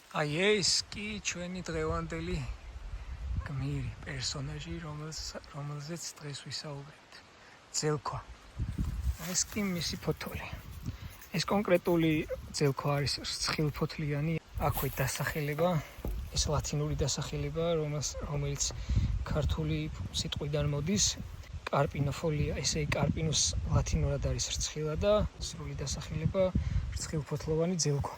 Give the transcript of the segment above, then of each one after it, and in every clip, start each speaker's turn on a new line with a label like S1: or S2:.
S1: აი ეს კი ჩვენი დღევანდელი გმირი პერსონაჟი, რომელზეც დღეს ვისაუბრებთ. ძელქვა. ეს კი მისი ფოთოლი. ეს კონკრეტული ძელქვა არის რცხილფოთლიანი, აქვე დასახელება, ეს ლათინური დასახელება, რომელიც ქართული სიტყვიდან მოდის. კარპინოფოლია, ესე კარპინუს ლათინურად არის რცხილა და სრული დასახელება რცხილფოთლოვანი ძელქვა.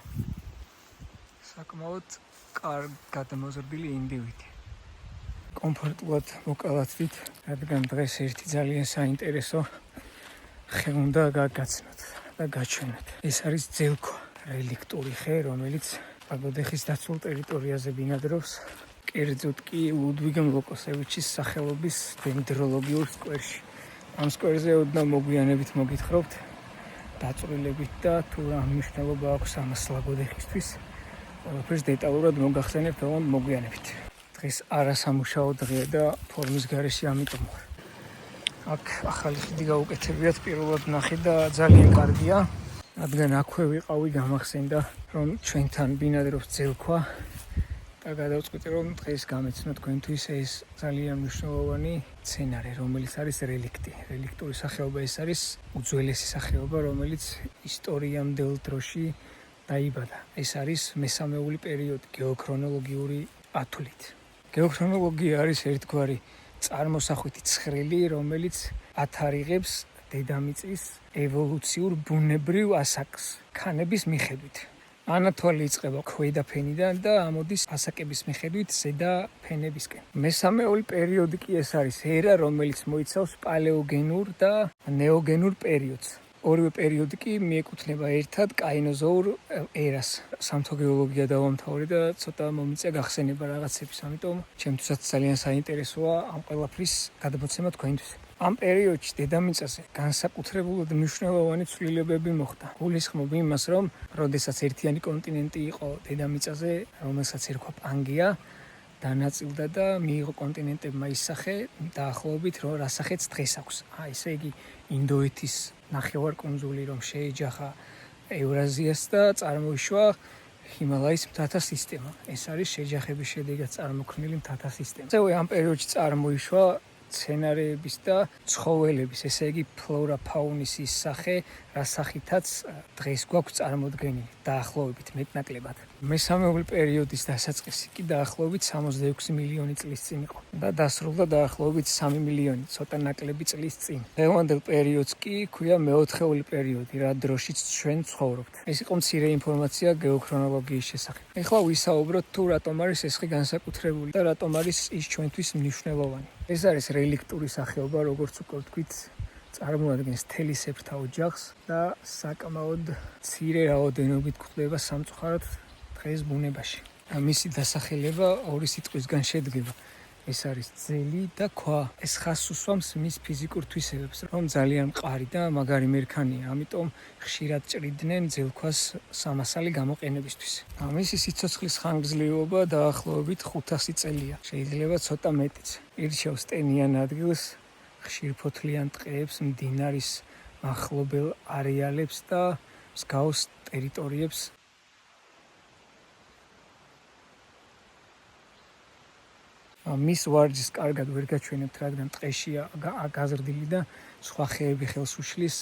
S1: საკმაოდ კარგ გადამოზრდილი ინდივიდი. კომფორტულად მოკალათვით, რადგან დღეს ერთი ძალიან საინტერესო ხე უნდა გაგაცნოთ და გაჩვენოთ. ეს არის ძელქვა, რელიქტური ხე, რომელიც პაგოდეხის დაცულ ტერიტორიაზე ბინადრობს. კერძოდ კი ლუდვიგ მლოკოსევიჩის სახელობის დენდროლოგიურ სკვერში. ამ სკვერზე ოდნავ მოგვიანებით მოგითხრობთ დაწვრილებით და თუ რა მნიშვნელობა აქვს ამას ლაგოდეხისთვის. ყველაფერს დეტალურად მოგახსენებთ ოღონდ მოგვიანებით. დღეს არასამუშაო დღეა და ფორმის გარეშე ამიტომ ვარ. აქ ახალი ხიდი გაუკეთებიათ, პირველად ნახე და ძალიან კარგია. რადგან აქვე ვიყავი, გამახსენდა რომ ჩვენთან ბინადრობს ძელქვა და გადავწყვიტე რომ დღეს გამეცნო თქვენთვის ეს ძალიან მნიშვნელოვანი მცენარე, რომელიც არის რელიქტი. რელიქტური სახეობა ეს არის უძველესი სახეობა, რომელიც ისტორიამდელ დროში დაიბადა. ეს არის მესამეული პერიოდი გეოქრონოლოგიური ათვლით. გეოქრონოლოგია არის ერთგვარი წარმოსახვითი ცხრილი, რომელიც ათარიღებს დედამიწის ევოლუციურ ბუნებრივ ასაკს ქანების მიხედვით. ანათვალი იწყება ქვედა ფენიდან და ამოდის ასაკების მიხედვით ზედა ფენებისკენ. მესამეული პერიოდი კი ეს არის ერა, რომელიც მოიცავს პალეოგენურ და ნეოგენურ პერიოდს. ორივე პერიოდი კი მიეკუთვნება ერთად კაინოზოურ ერას. სამთო გეოლოგია დავამთავრე და ცოტა მომიწია გახსენება რაღაცების, ამიტომ ჩემთვისაც ძალიან საინტერესოა ამ ყველაფრის გადმოცემა თქვენთვის. ამ პერიოდში დედამიწაზე განსაკუთრებულად მნიშვნელოვანი ცვლილებები მოხდა. გულისხმობ იმას, რომ როდესაც ერთიანი კონტინენტი იყო დედამიწაზე, რომელსაც ერქვა პანგეა, დანაწილდა და მიიღო კონტინენტებმა ის სახე, დაახლოებით რომ რა სახეც დღეს აქვს. ესე იგი ინდოეთის ნახევარკუნძული რომ შეეჯახა ევრაზიას და წარმოიშვა ჰიმალაის მთათა სისტემა. ეს არის შეჯახების შედეგად წარმოქმნილი მთათა სისტემა. ასევე ამ პერიოდში წარმოიშვა მცენარეების და ცხოველების, ესე იგი ფლორა ფაუნის ის სახე, რა სახითაც დღეს გვაქვს წარმოდგენილი, დაახლოებით მეტნაკლებად. მესამეული პერიოდის დასაწყისი კი დაახლოებით 66 მილიონი წლის წინ იყო და დასრულდა დაახლოებით 3 მილიონი ცოტა ნაკლები წლის წინ. დღევანდელ პერიოდს კი ქვია მეოთხეული პერიოდი, რა დროშიც ჩვენ ცხოვრობთ. ეს იყო მცირე ინფორმაცია გეოქრონოლოგიის შესახებ. ეხლა ვისაუბროთ თუ რატომ არის ეს ხე განსაკუთრებული და რატომ არის ის ჩვენთვის მნიშვნელოვანი. ეს არის რელიქტური სახეობა, როგორც უკვე ვთქვით, წარმოადგენს თელისებრთა ოჯახს და საკმაოდ მცირე რაოდენობით გვხვდება სამწუხაროდ დღეს ბუნებაში. მისი დასახელება ორი სიტყვისგან შედგება. ეს არის ძელი და ქვა. ეს ხაზს უსვამს მის ფიზიკურ თვისებებს, რომ ძალიან მყარი და მაგარი მერქანია, ამიტომ ხშირად ჭრიდნენ ძელქვას სამასალი გამოყენებისთვის. მისი სიცოცხლის ხანგრძლივობა დაახლოებით 500 წელია. შეიძლება ცოტა მეტიც. ირჩევს ტენიან ადგილს, ხშირფოთლიან ტყეებს, მდინარის მახლობელ არეალებს და მსგავს ტერიტორიებს. მის ვარჯიშს კარგად ვერ გაჩვენებთ, რადგან ტყეშია გაზრდილი და სხვა ხეები ხელს უშლის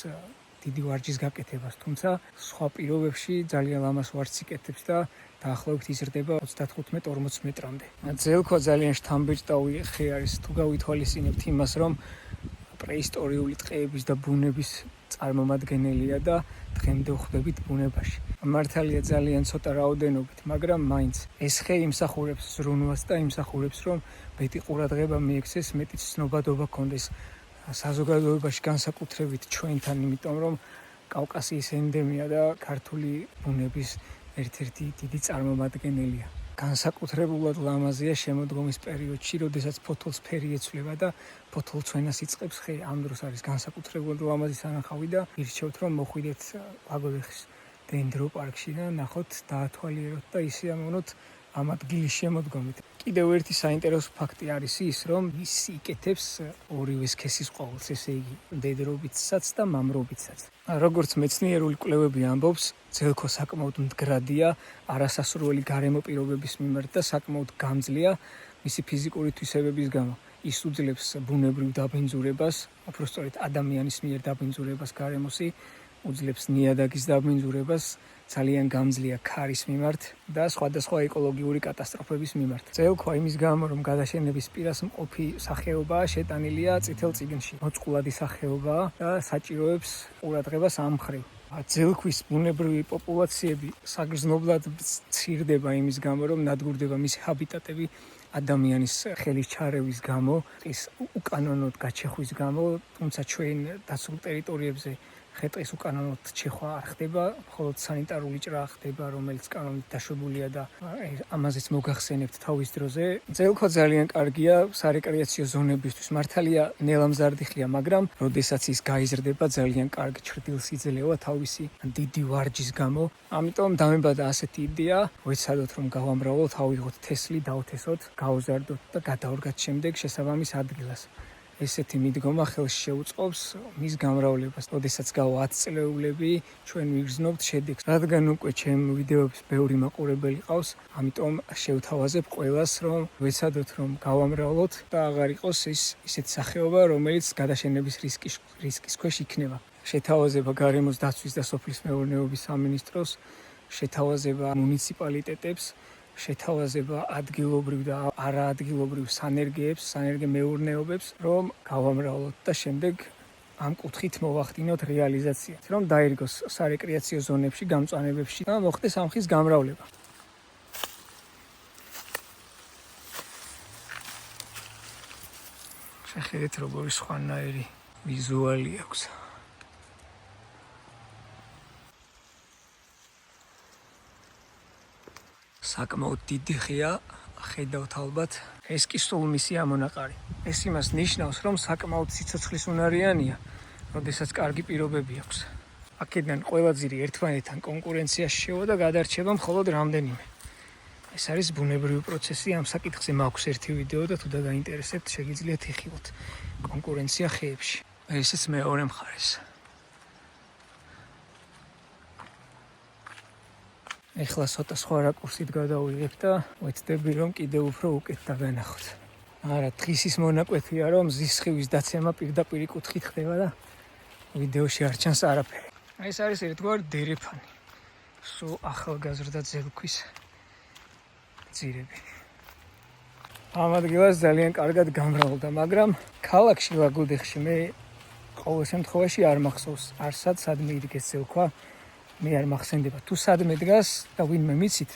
S1: დიდი ვარჯიშის გაკეთებას, თუმცა სხვა პირობებში ძალიან ლამას ვარჯიშს იკეთებს და დაახლოებით იზრდება 35-40 მეტრამდე. ძელქვა ძალიან შთამბეჭდავი ხე არის, თუ გავითვალისწინებთ იმას, რომ პრეისტორიული ტყეების და ბუნების წარმომადგენელია და დღემდე ვხვდებით ბუნებაში. მართალია ძალიან ცოტა რაოდენობით, მაგრამ მაინც ეს ხე იმსახურებს ზრუნვას და იმსახურებს, რომ მეტი ყურადღება მიექცეს, მეტი ცნობადობა გქონდეს საზოგადოებაში, განსაკუთრებით ჩვენთან, იმიტომ რომ კავკასიის ენდემია და ქართული ბუნების ერთ-ერთი დიდი წარმომადგენელია. განსაკუთრებულად ლამაზია შემოდგომის პერიოდში, როდესაც ფოთოლს ფერი ეცვლება და ფოთოლცვენას იწყებს ხე. ამ დროს არის განსაკუთრებულად ლამაზი სანახავი და ირჩევთ რომ მოხვიდეთ ლაგოდეხის დენდროპარკში და ნახოთ, დაათვალიეროთ და ისე ამოვნოთ ამ ადგილის შემოდგომით. კიდევ ერთი საინტერესო ფაქტი არის ის, რომ ის იკეთებს ორივე სქესის ყოველს, ესე იგი, მდედრობითსაც და მამრობითსაც. როგორც მეცნიერული კვლევები ამბობს, ძელქო საკმაოდ მდგრადია არასასურველი გარემო პირობების მიმართ და საკმაოდ გამძლეა მისი ფიზიკური თვისებების გამო. ის უძლებს ბუნებრივ დაბინძურებას, უпростоრეთ ადამიანის მიერ დაბინძურებას გარემოსი, უძლებს ნიადაგის დაბინძურებას, ძალიან გამძლეა ქარის მიმართ და სხვადასხვა ეკოლოგიური კატასტროფების მიმართ. ძელქვა იმის გამო, რომ გადაშენების პირას მყოფი სახეობაა, შეტანილია წითელ წიგნში. მოწყვლადი სახეობაა და საჭიროებს ყურადღებას ამ მხრივ. ძელქვის ბუნებრივი პოპულაციები საგრძნობლად მცირდება იმის გამო, რომ ნადგურდება მისი ჰაბიტატები ადამიანის ხელის ჩარევის გამო, ის უკანონოდ გაჩეხვის გამო, თუმცა ჩვენ დაცულ ტერიტორიებზე ხე-ტყის უკანონოდ ჩეხვა არ ხდება, მხოლოდ სანიტარული ჭრა ხდება, რომელიც კანონით დაშვებულია და ამაზეც მოგახსენებთ თავის დროზე. ძელქვა ძალიან კარგია სარეკრეაციო ზონებისთვის. მართალია ნელამზარდი ხია, მაგრამ როდესაც ის გაიზრდება, ძალიან კარგ ჩრდილს იძლევა თავისი დიდი ვარჯის გამო. ამიტომ დამებადა ასეთი იდეა, ვეცადოთ რომ გავამრავლოთ, ავიღოთ თესლი, დავთესოთ, გავზარდოთ და გადავდგათ შემდეგ შესაბამის ადგილას. ესეთი მიდგომა ხელს შეუწყობს მის გამრავლებას. როდესაც გავა 10 წლეულები, ჩვენ ვიგრძნობთ შედეგს. რადგან უკვე ჩემ ვიდეოებს ბევრი მაყურებელი ყავს, ამიტომ შევთავაზებ ყველას, რომ ვეცადოთ რომ გავამრავლოთ და აღარ იყოს ისეთი სახეობა, რომელიც გადაშენების რისკის ქვეშ იქნება. შეთავაზება გარემოს დაცვის და სოფლის მეურნეობის სამინისტროს, შეთავაზება მუნიციპალიტეტებს, შეთავაზება ადგილობრივ და არაადგილობრივ სანერგეებს, სანერგე მეურნეობებს, რომ გავამრავლოთ და შემდეგ ამ კუთხით მოვახდინოთ რეალიზაციას, რომ დაირგოს სარეკრეაციო ზონებში, გამწვანებებში და მოხდეს ამ ხის გამრავლება. შეხედეთ, როგორი სხვანაირი ვიზუალი აქვს. საკმაოდ დიდი ხეა, ხედავთ ალბათ. ეს კი სულ მისი ამონაყარი. ეს იმას ნიშნავს, რომ საკმაოდ სიცოცხლის უნარიანია, როდესაც კარგი პირობები აქვს. აქედან ყველაძირი ერთმანეთთან კონკურენციაში შევა და გადარჩება მხოლოდ რამდენიმე. ეს არის ბუნებრივი პროცესი, ამ საკითხზე მაქვს ერთი ვიდეო და თუ დაგაინტერესებთ, შეგიძლიათ იხილოთ. კონკურენცია ხეებში. ესეც მეორე მხარეს. ეხლა ცოტა სხვა რაკურსით გადავიღებ და ვეცდები რომ კიდევ უფრო უკეთ დაგანახოთ. არა, დღის ის მონაკვეთია, რომ მზის სხივის დაცემა პირდაპირ კუთხით ხდება და ვიდეოში არ ჩანს არაფერი. ეს არის ერთგვარი დერეფანი. სულ ახალგაზრდა ძელქვის ძირები. ამ ადგილას ძალიან კარგად გამრავლდა, მაგრამ ქალაქში ლაგოდეხში მე ყოველ შემთხვევაში არ მახსოვს არსად სადმე იდგეს ძელქვა. მე არ მახსენდება. თუ სადმე დგას და ვინმე მიცით,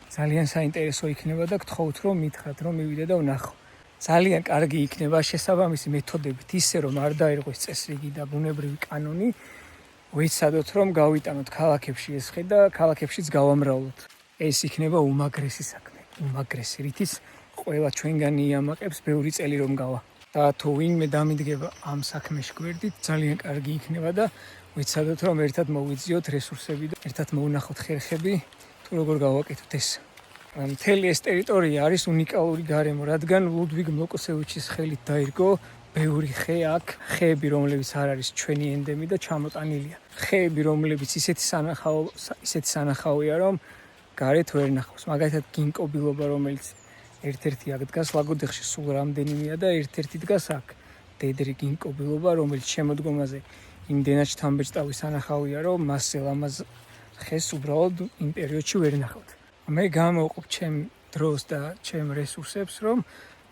S1: ძალიან საინტერესო იქნება და გთხოვთ რომ მითხრათ რომ მივიდე და ვნახო. ძალიან კარგი იქნება შესაბამისი მეთოდებით, ისე რომ არ დაერღვეს წესრიგი და ბუნებრივი კანონი, ვეცადოთ რომ გავიტანოთ ქალაქებში ეს ხე და ქალაქებშიც გავამრავლოთ. ეს იქნება უმაგრესი საქმე, უმაგრესი, რითიც ყველა ჩვენგანი იამაყებს ბევრი წელი რომ გავა. და თუ ვინმე დამიდგება ამ საქმეში გვერდით, ძალიან კარგი იქნება და ვეცადოთ რომ ერთად მოვიძიოთ რესურსები და ერთად მოვნახოთ ხერხები, თუ როგორ გავაკეთოთ ეს. მთელი ეს ტერიტორია არის უნიკალური გარემო, რადგან ლუდვიგ მლოკოსევიჩის ხელით დაირგო ბევრი ხე აქ, ხეები რომლებიც არ არის ჩვენი ენდემი და ჩამოტანილია. ხეები რომლებიც ისეთი სანახაოია რომ გარეთ ვერ ნახავს. მაგალითად გინკობილობა რომელიც ერთ-ერთი აქ დგას ლაგოდეხში სულ რამდენიმეა და ერთ-ერთი დგას აქ. დედრი გინკობილობა რომელიც შემოდგომაზე იმდენად შთამბეჭდავი სანახაოია რომ მასზე ლამაზ ხეს უბრალოდ იმ პერიოდში ვერ ნახავთ. მე გამოვყოფ ჩემ დროს და ჩემ რესურსებს რომ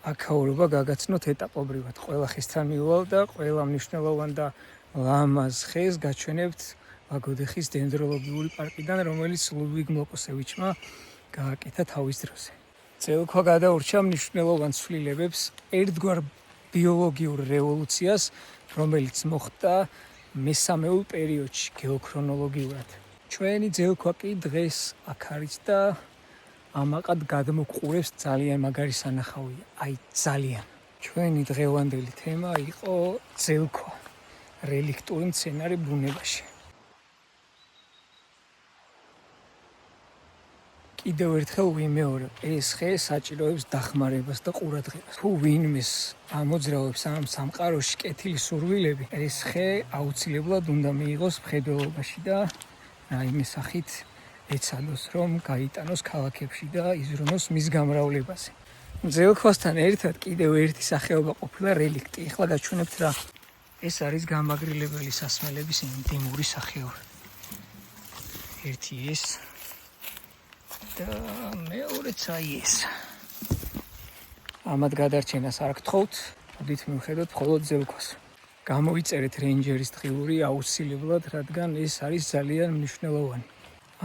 S1: აქაურობა გაგაცნოთ ეტაპობრივად. ყველა ხესთან მივალ და ყველა მნიშვნელოვან და ლამაზ ხეს გაჩვენებთ ლაგოდეხის დენდროლოგიური პარკიდან, რომელიც ლუდვიგ მლოკოსევიჩმა გააკეთა თავის დროზე. ძელქვა გადაურჩა მნიშვნელოვან ცვლილებებს, ერთგვარ ბიოლოგიურ რევოლუციას, რომელიც მოხდა მესამეულ პერიოდში გეოქრონოლოგიურად. ჩვენი ძელქვა კი დღეს აქ არის და ამაყად გადმოყურებს ძალიან მაგარი სანახაოია. აი ძალიან. ჩვენი დღევანდელი თემა იყო ძელქვა, რელიქტური მცენარე ბუნებაში. კიდევ ერთხელ ვიმეორებ, ეს ხე საჭიროებს დახმარებას და ყურადღებას. თუ ვინმეს ამოძრავებს ამ სამყაროში კეთილის სურვილები, ეს ხე აუცილებლად უნდა მიიღოს მხედველობაში და რაიმე სახით ეცადოს, რომ გაიტანოს ქალაქებში და იზრუნოს მის გამრავლებაზე. ძელქვასთან ერთად კიდევ ერთი სახეობა ყოფილა რელიქტი. ეხლა გაჩვენებთ რა. ეს არის გამაგრილებელი სასმელების ინტიმური სახეობა. ერთი ეს და მეორეც აი ეს. ამათ გადარჩენას არ გთხოვთ, მოდით მივხედოთ მხოლოდ ძელქვას. გამოიწერეთ რეინჯერის დღიური აუცილებლად, რადგან ეს არის ძალიან მნიშვნელოვანი.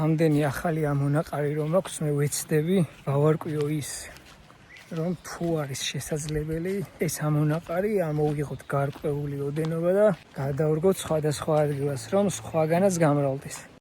S1: ამდენი ახალი ამონაყარი რომ აქვს, მე ვეცდები გავარკვიო ის, რომ თუ არის შესაძლებელი ეს ამონაყარი ამოვიღოთ გარკვეული ოდენობა და გადავრგოთ სხვადასხვა ადგილას, რომ სხვაგანაც გამრავლდეს.